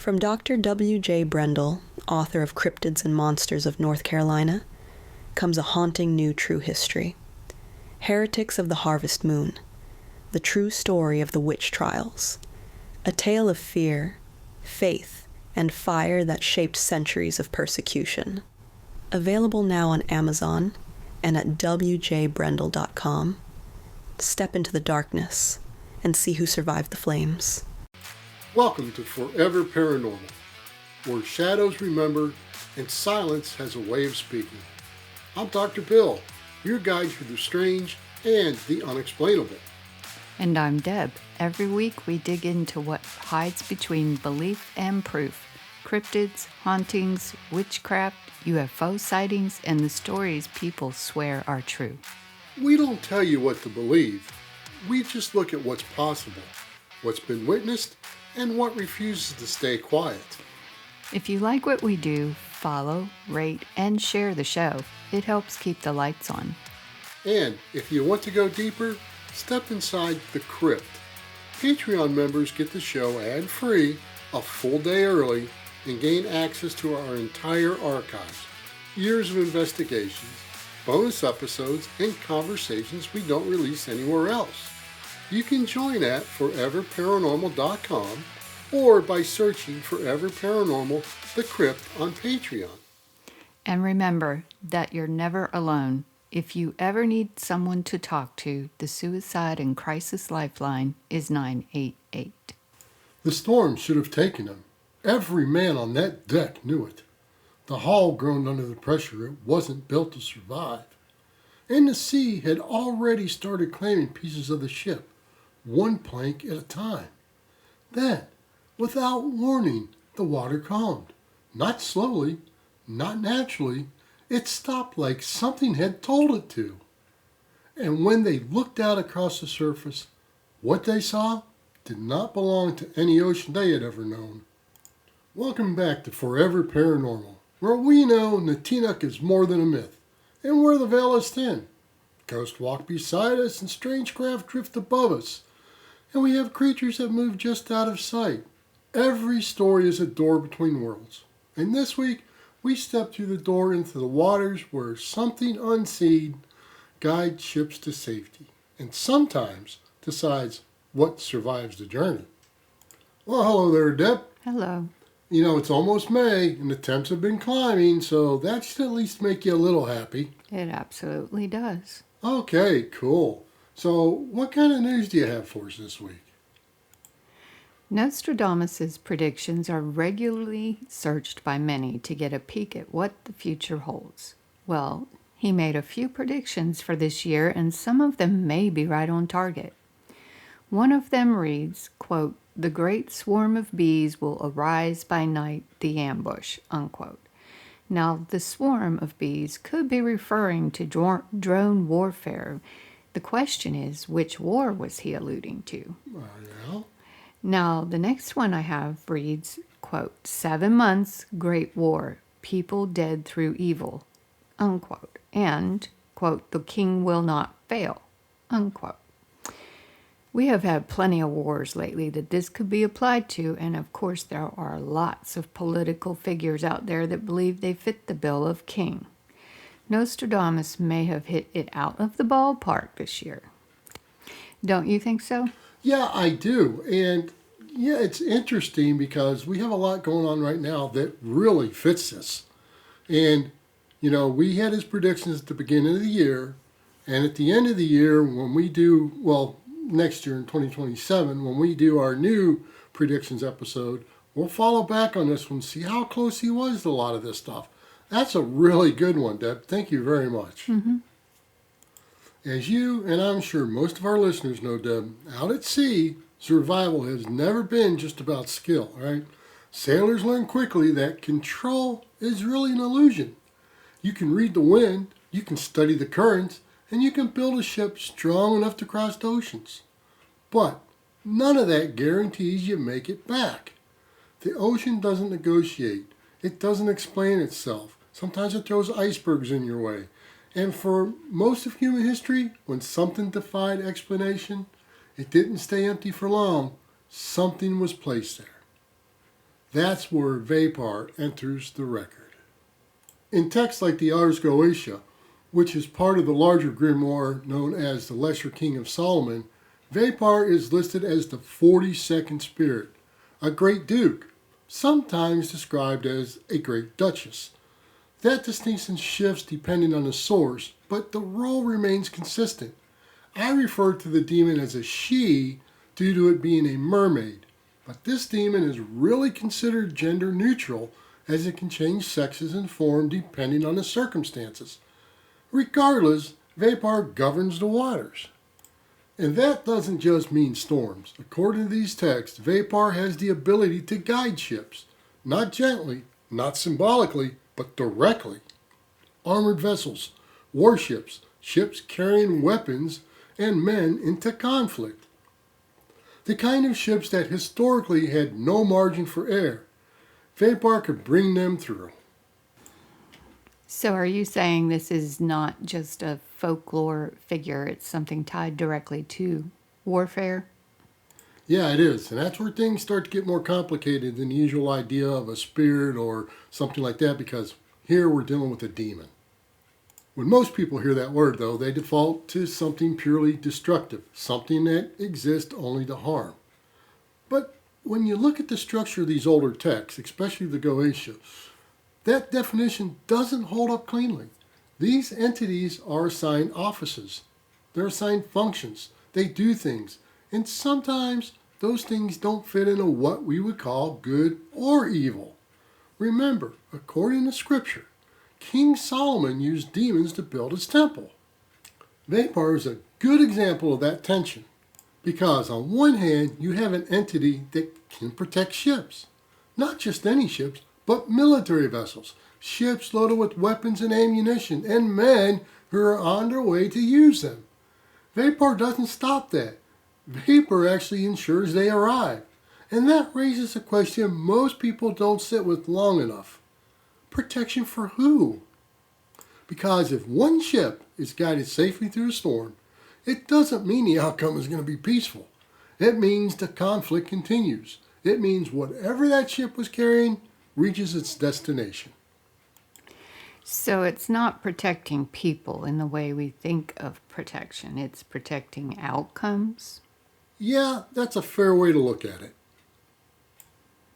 From Dr. W.J. Brendel, author of Cryptids and Monsters of North Carolina, comes a haunting new true history. Heretics of the Harvest Moon, the true story of the witch trials. A tale of fear, faith, and fire that shaped centuries of persecution. Available now on Amazon and at wjbrendel.com. Step into the darkness and see who survived the flames. Welcome to Forever Paranormal, where shadows remember and silence has a way of speaking. I'm Dr. Bill, your guide through the strange and the unexplainable. And I'm Deb. Every week we dig into what hides between belief and proof. Cryptids, hauntings, witchcraft, UFO sightings, and the stories people swear are true. We don't tell you what to believe. We just look at what's possible, what's been witnessed, and what refuses to stay quiet. If you like what we do, follow, rate, and share the show. It helps keep the lights on. And if you want to go deeper, step inside the crypt. Patreon members get the show ad-free a full day early and gain access to our entire archives, years of investigations, bonus episodes, and conversations we don't release anywhere else. You can join at foreverparanormal.com or by searching Forever Paranormal The Crypt on Patreon. And remember that you're never alone. If you ever need someone to talk to, the Suicide and Crisis Lifeline is 988. The storm should have taken him. Every man on that deck knew it. The hull groaned under the pressure it wasn't built to survive. And the sea had already started claiming pieces of the ship, one plank at a time. Then, without warning, the water calmed. Not slowly, not naturally. It stopped like something had told it to. And when they looked out across the surface, what they saw did not belong to any ocean they had ever known. Welcome back to Forever Paranormal, where we know Natinak is more than a myth, and where the veil is thin. Ghosts walk beside us and strange craft drift above us, and we have creatures that move just out of sight. Every story is a door between worlds, and this week we step through the door into the waters where something unseen guides ships to safety, and sometimes decides what survives the journey. Well, hello there, Deb. Hello. You know, it's almost May, and the temps have been climbing, so that should at least make you a little happy. It absolutely does. Okay, cool. So, what kind of news do you have for us this week? Nostradamus' predictions are regularly searched by many to get a peek at what the future holds. Well, he made a few predictions for this year, and some of them may be right on target. One of them reads, quote, "The great swarm of bees will arise by night, the ambush," unquote. Now, the swarm of bees could be referring to drone warfare. The question is, which war was he alluding to? Yeah. Now, the next one I have reads, quote, "7 months, great war, people dead through evil," unquote. And, quote, "the king will not fail," unquote. We have had plenty of wars lately that this could be applied to, and of course there are lots of political figures out there that believe they fit the bill of king. Nostradamus may have hit it out of the ballpark this year. Don't you think so? Yeah, I do. And yeah, it's interesting because we have a lot going on right now that really fits this. And, you know, we had his predictions at the beginning of the year. And at the end of the year, when we do, well, next year in 2027, when we do our new predictions episode, we'll follow back on this one, see how close he was to a lot of this stuff. That's a really good one, Deb. Thank you very much. Mm-hmm. As you, and I'm sure most of our listeners know, Deb, out at sea, survival has never been just about skill, right? Sailors learn quickly that control is really an illusion. You can read the wind, you can study the currents, and you can build a ship strong enough to cross the oceans. But none of that guarantees you make it back. The ocean doesn't negotiate. It doesn't explain itself. Sometimes it throws icebergs in your way. And for most of human history, when something defied explanation, it didn't stay empty for long. Something was placed there. That's where Vepar enters the record. In texts like the Ars Goetia, which is part of the larger grimoire known as the Lesser King of Solomon, Vepar is listed as the 42nd spirit, a great duke, sometimes described as a great duchess. That distinction shifts depending on the source, but the role remains consistent. I refer to the demon as a she due to it being a mermaid, but this demon is really considered gender neutral as it can change sexes and form depending on the circumstances. Regardless, Vepar governs the waters. And that doesn't just mean storms. According to these texts, Vepar has the ability to guide ships, not gently, not symbolically, but directly. Armored vessels, warships, ships carrying weapons and men into conflict. The kind of ships that historically had no margin for error. Vepar could bring them through. So are you saying this is not just a folklore figure, it's something tied directly to warfare? Yeah, it is. And that's where things start to get more complicated than the usual idea of a spirit or something like that, because here we're dealing with a demon. When most people hear that word, though, they default to something purely destructive, something that exists only to harm. But when you look at the structure of these older texts, especially the Goetia, that definition doesn't hold up cleanly. These entities are assigned offices. They're assigned functions. They do things. And sometimes those things don't fit into what we would call good or evil. Remember, according to Scripture, King Solomon used demons to build his temple. Vepar is a good example of that tension, because on one hand, you have an entity that can protect ships. Not just any ships, but military vessels, ships loaded with weapons and ammunition, and men who are on their way to use them. Vepar doesn't stop that. Vepar actually ensures they arrive. And that raises a question most people don't sit with long enough. Protection for who? Because if one ship is guided safely through a storm, it doesn't mean the outcome is going to be peaceful. It means the conflict continues. It means whatever that ship was carrying reaches its destination. So it's not protecting people in the way we think of protection. It's protecting outcomes. Yeah, that's a fair way to look at it.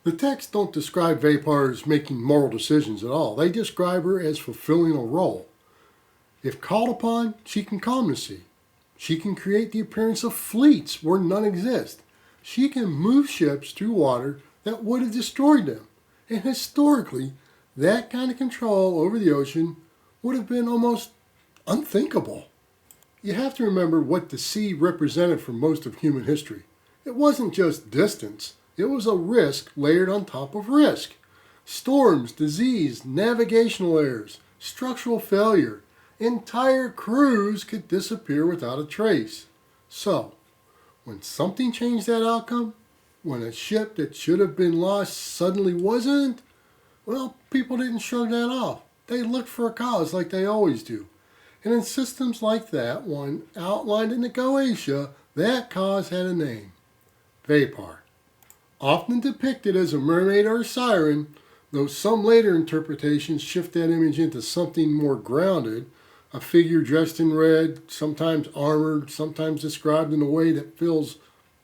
The texts don't describe Vepar as making moral decisions at all. They describe her as fulfilling a role. If called upon, she can calm the sea. She can create the appearance of fleets where none exist. She can move ships through water that would have destroyed them. And historically, that kind of control over the ocean would have been almost unthinkable. You have to remember what the sea represented for most of human history. It wasn't just distance. It was a risk layered on top of risk. Storms, disease, navigational errors, structural failure. Entire crews could disappear without a trace. So, when something changed that outcome, when a ship that should have been lost suddenly wasn't, well, people didn't shrug that off. They looked for a cause like they always do. And in systems like that one outlined in the Goetia, that cause had a name. Vepar. Often depicted as a mermaid or a siren, though some later interpretations shift that image into something more grounded, a figure dressed in red, sometimes armored, sometimes described in a way that feels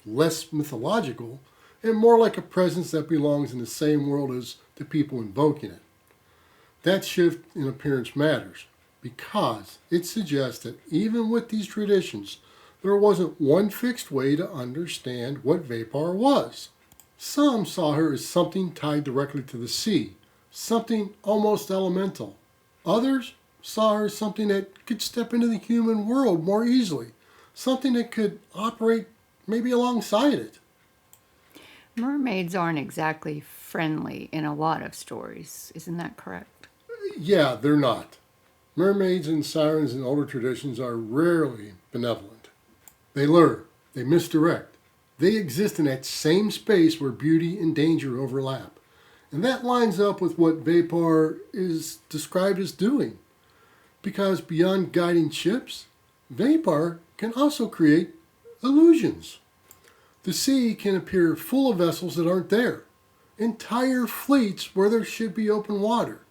less mythological, and more like a presence that belongs in the same world as the people invoking it. That shift in appearance matters, because it suggests that even with these traditions, there wasn't one fixed way to understand what Vepar was. Some saw her as something tied directly to the sea, something almost elemental. Others saw her as something that could step into the human world more easily, something that could operate maybe alongside it. Mermaids aren't exactly friendly in a lot of stories. Isn't that correct? Yeah, they're not. Mermaids and sirens in older traditions are rarely benevolent. They lure, they misdirect. They exist in that same space where beauty and danger overlap. And that lines up with what Vepar is described as doing. Because beyond guiding ships, Vepar can also create illusions. The sea can appear full of vessels that aren't there. entire fleets where there should be open water.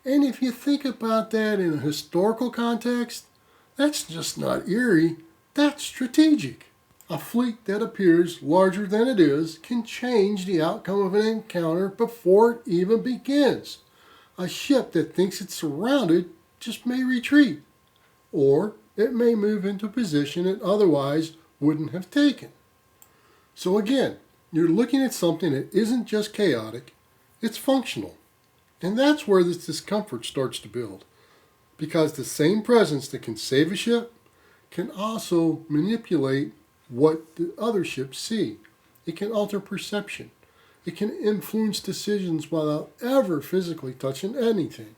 And if you think about that in a historical context, that's just not eerie, that's strategic. A fleet that appears larger than it is can change the outcome of an encounter before it even begins. A ship that thinks it's surrounded just may retreat, or it may move into a position it otherwise wouldn't have taken. So again, you're looking at something that isn't just chaotic, it's functional. And that's where this discomfort starts to build. Because the same presence that can save a ship can also manipulate what the other ships see. It can alter perception. It can influence decisions without ever physically touching anything.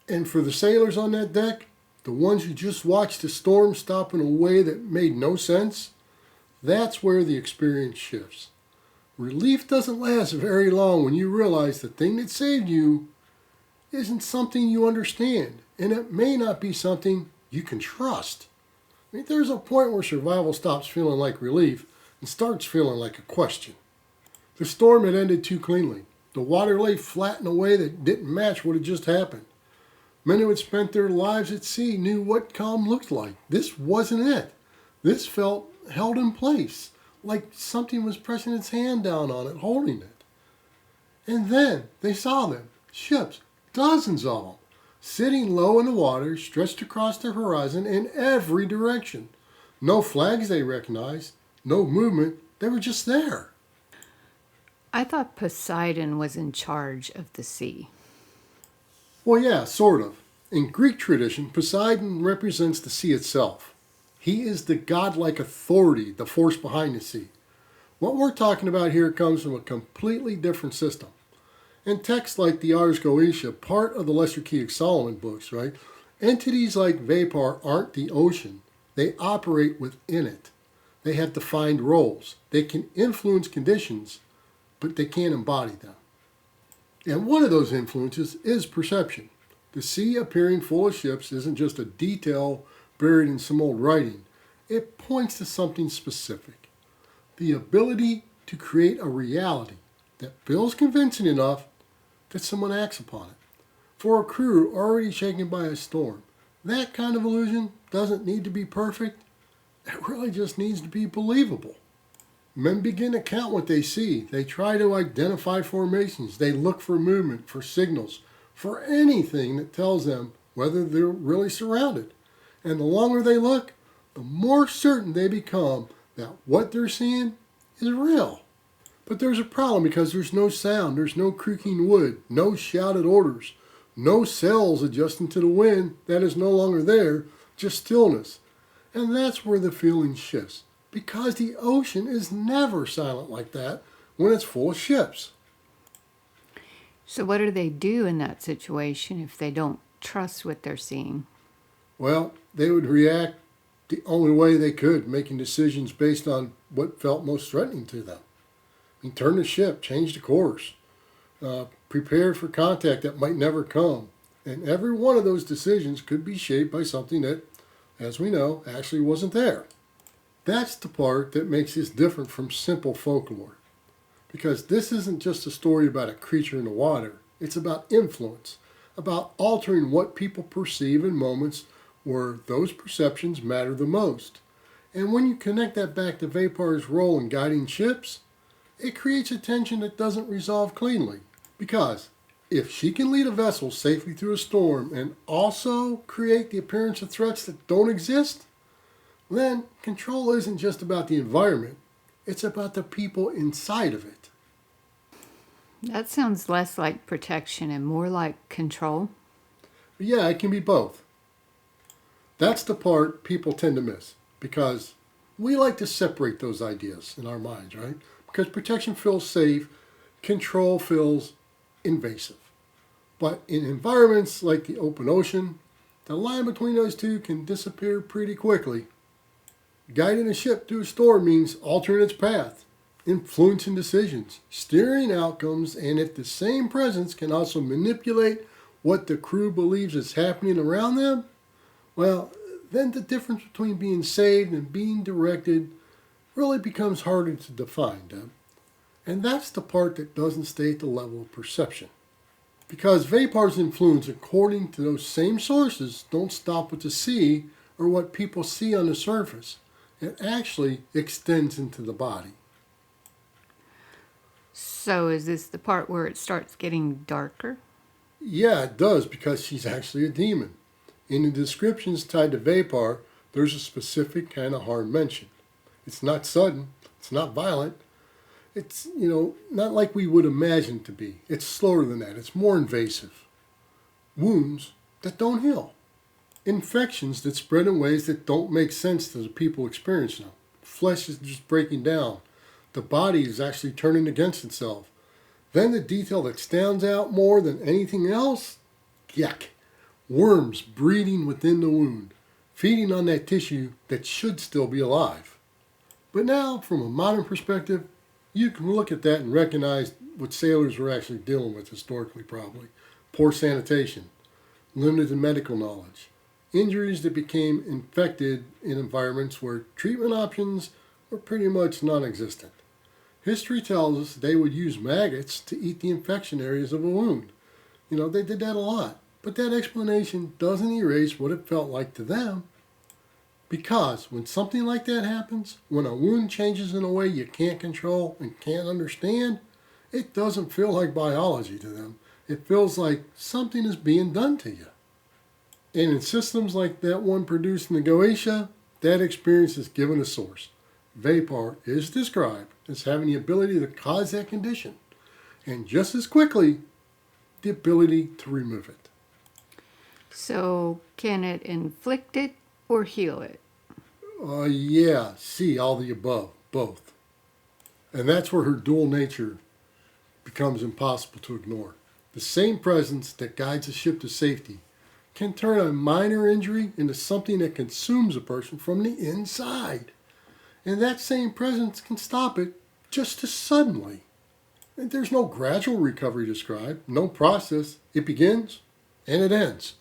And for the sailors on that deck, the ones who just watched the storm stop in a way that made no sense, that's where the experience shifts. Relief doesn't last very long when you realize the thing that saved you isn't something you understand, and it may not be something you can trust. I mean, there's a point where survival stops feeling like relief and starts feeling like a question. The storm had ended too cleanly. The water lay flat in a way that didn't match what had just happened. Men who had spent their lives at sea knew what calm looked like. This wasn't it. This felt held in place, like something was pressing its hand down on it, holding it. And then they saw them, ships, dozens of them, sitting low in the water, stretched across the horizon in every direction. No flags they recognized, no movement, they were just there. I thought Poseidon was in charge of the sea. Well, yeah, sort of. In Greek tradition, Poseidon represents the sea itself. He is the godlike authority, the force behind the sea. What we're talking about here comes from a completely different system. In texts like the Ars Goetia, part of the Lesser Key of Solomon books, right? Entities like Vepar aren't the ocean. They operate within it. They have defined roles. They can influence conditions, but they can't embody them. And one of those influences is perception. The sea appearing full of ships isn't just a detail buried in some old writing. It points to something specific. The ability to create a reality that feels convincing enough that someone acts upon it. For a crew already shaken by a storm, that kind of illusion doesn't need to be perfect. It really just needs to be believable. Men begin to count what they see. They try to identify formations. They look for movement, for signals, for anything that tells them whether they're really surrounded. And the longer they look, the more certain they become that what they're seeing is real. But there's a problem because there's no sound, there's no creaking wood, no shouted orders, no sails adjusting to the wind that is no longer there, just stillness. And that's where the feeling shifts, because the ocean is never silent like that when it's full of ships. So what do they do in that situation if they don't trust what they're seeing? Well, they would react the only way they could, making decisions based on what felt most threatening to them. I mean, turn the ship, change the course, prepare for contact that might never come. And every one of those decisions could be shaped by something that, as we know, actually wasn't there. That's the part that makes this different from simple folklore. Because this isn't just a story about a creature in the water. It's about influence, about altering what people perceive in moments where those perceptions matter the most. And when you connect that back to Vepar's role in guiding ships, it creates a tension that doesn't resolve cleanly. Because if she can lead a vessel safely through a storm and also create the appearance of threats that don't exist, then control isn't just about the environment, it's about the people inside of it. That sounds less like protection and more like control. But yeah, it can be both. That's the part people tend to miss, because we like to separate those ideas in our minds, right? Because protection feels safe, control feels invasive. But in environments like the open ocean, the line between those two can disappear pretty quickly. Guiding a ship through a storm means altering its path, influencing decisions, steering outcomes, and if the same presence can also manipulate what the crew believes is happening around them, well, then the difference between being saved and being directed really becomes harder to define, Deb. And that's the part that doesn't stay at the level of perception. Because Vepar's influence, according to those same sources, don't stop with the sea or what people see on the surface. It actually extends into the body. So is this the part where it starts getting darker? Yeah, it does, because she's actually a demon. In the descriptions tied to Vepar, there's a specific kind of harm mentioned. It's not sudden, it's not violent, it's, not like we would imagine it to be. It's slower than that, it's more invasive. Wounds that don't heal. Infections that spread in ways that don't make sense to the people experiencing them. Flesh is just breaking down. The body is actually turning against itself. Then the detail that stands out more than anything else, yuck, worms breeding within the wound, feeding on that tissue that should still be alive. But now, from a modern perspective, you can look at that and recognize what sailors were actually dealing with historically probably. Poor sanitation, limited medical knowledge, injuries that became infected in environments where treatment options were pretty much non-existent. History tells us they would use maggots to eat the infection areas of a wound. They did that a lot. But that explanation doesn't erase what it felt like to them. Because when something like that happens, when a wound changes in a way you can't control and can't understand, it doesn't feel like biology to them. It feels like something is being done to you. And in systems like that one produced in the Goetia, that experience is given a source. Vepar is described as having the ability to cause that condition, and just as quickly, the ability to remove it. So can it inflict it or heal it? Yeah, see, all the above, both. And that's where her dual nature becomes impossible to ignore. The same presence that guides a ship to safety can turn a minor injury into something that consumes a person from the inside. And that same presence can stop it just as suddenly. And there's no gradual recovery described, no process. It begins and it ends,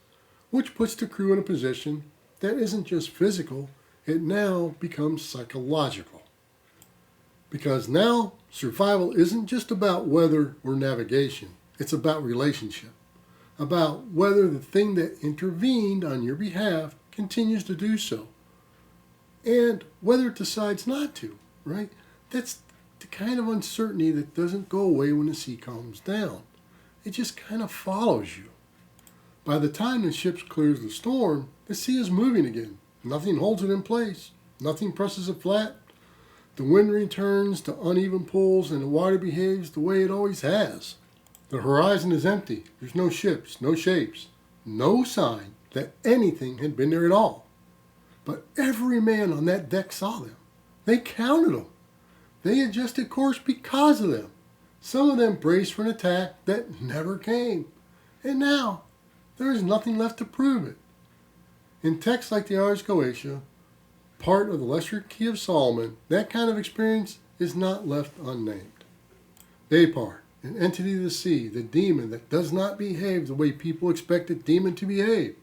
which puts the crew in a position that isn't just physical, it now becomes psychological. Because now survival isn't just about weather or navigation, it's about relationship, about whether the thing that intervened on your behalf continues to do so, and whether it decides not to, right? That's the kind of uncertainty that doesn't go away when the sea calms down. It just kind of follows you. By the time the ship clears the storm, the sea is moving again. Nothing holds it in place. Nothing presses it flat. The wind returns to uneven pulls and the water behaves the way it always has. The horizon is empty. There's no ships, no shapes, no sign that anything had been there at all. But every man on that deck saw them. They counted them. They adjusted course because of them. Some of them braced for an attack that never came. And now, there is nothing left to prove it. In texts like the Ars Goetia, part of the Lesser Key of Solomon, that kind of experience is not left unnamed. Vepar, an entity of the sea, the demon that does not behave the way people expect a demon to behave.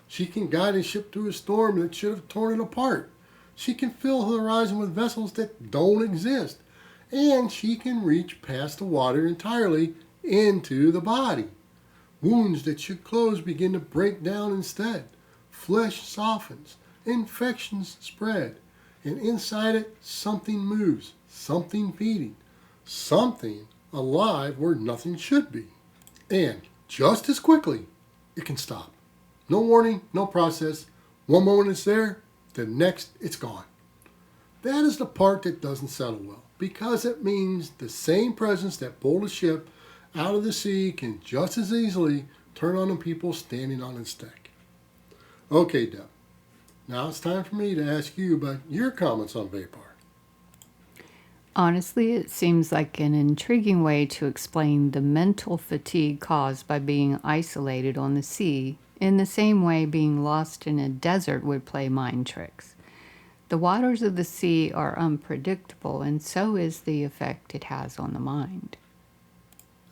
She can guide a ship through a storm that should have torn it apart. She can fill the horizon with vessels that don't exist. And she can reach past the water entirely into the body. Wounds that should close begin to break down instead. Flesh softens. Infections spread. And inside it, something moves. Something feeding. Something alive where nothing should be. And just as quickly, it can stop. No warning, no process. One moment it's there, the next it's gone. That is the part that doesn't settle well, because it means the same presence that pulled a ship out of the sea can just as easily turn on the people standing on its deck. Okay, Deb. Now it's time for me to ask you about your comments on Vepar. Honestly, it seems like an intriguing way to explain the mental fatigue caused by being isolated on the sea, in the same way being lost in a desert would play mind tricks. The waters of the sea are unpredictable, and so is the effect it has on the mind.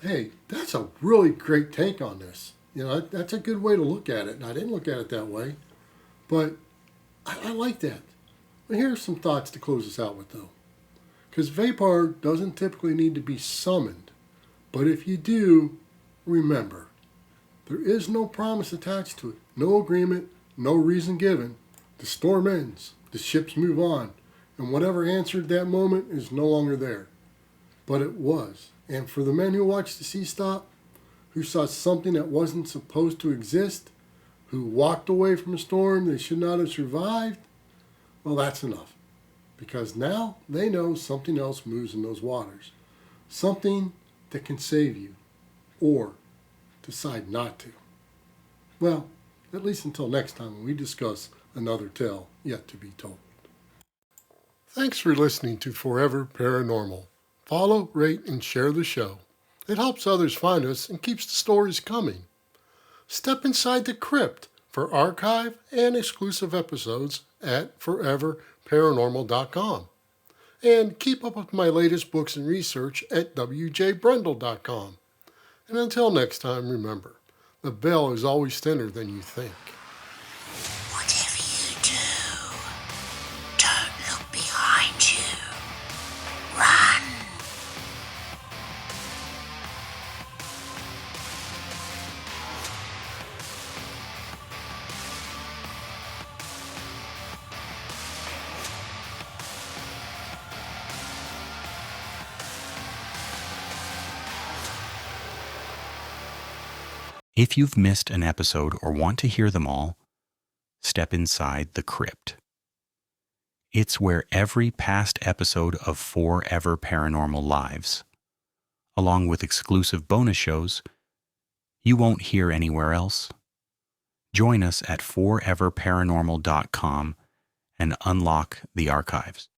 Hey, that's a really great take on this. That's a good way to look at it, and I didn't look at it that way. But I like that. But here's some thoughts to close us out with, though. because Vepar doesn't typically need to be summoned. But if you do, remember, there is no promise attached to it, no agreement, no reason given. The storm ends, the ships move on, and whatever answered that moment is no longer there. But it was. And for the men who watched the sea stop, who saw something that wasn't supposed to exist, who walked away from a storm they should not have survived, well, that's enough. Because now they know something else moves in those waters. Something that can save you, or decide not to. Well, at least until next time when we discuss another tale yet to be told. Thanks for listening to Forever Paranormal. Follow, rate, and share the show. It helps others find us and keeps the stories coming. Step inside the crypt for archive and exclusive episodes at foreverparanormal.com. And keep up with my latest books and research at wjbrendel.com. And until next time, remember, the veil is always thinner than you think. Whatever you do, don't look behind you. Run! If you've missed an episode or want to hear them all, step inside the crypt. It's where every past episode of Forever Paranormal lives, along with exclusive bonus shows you won't hear anywhere else. Join us at foreverparanormal.com and unlock the archives.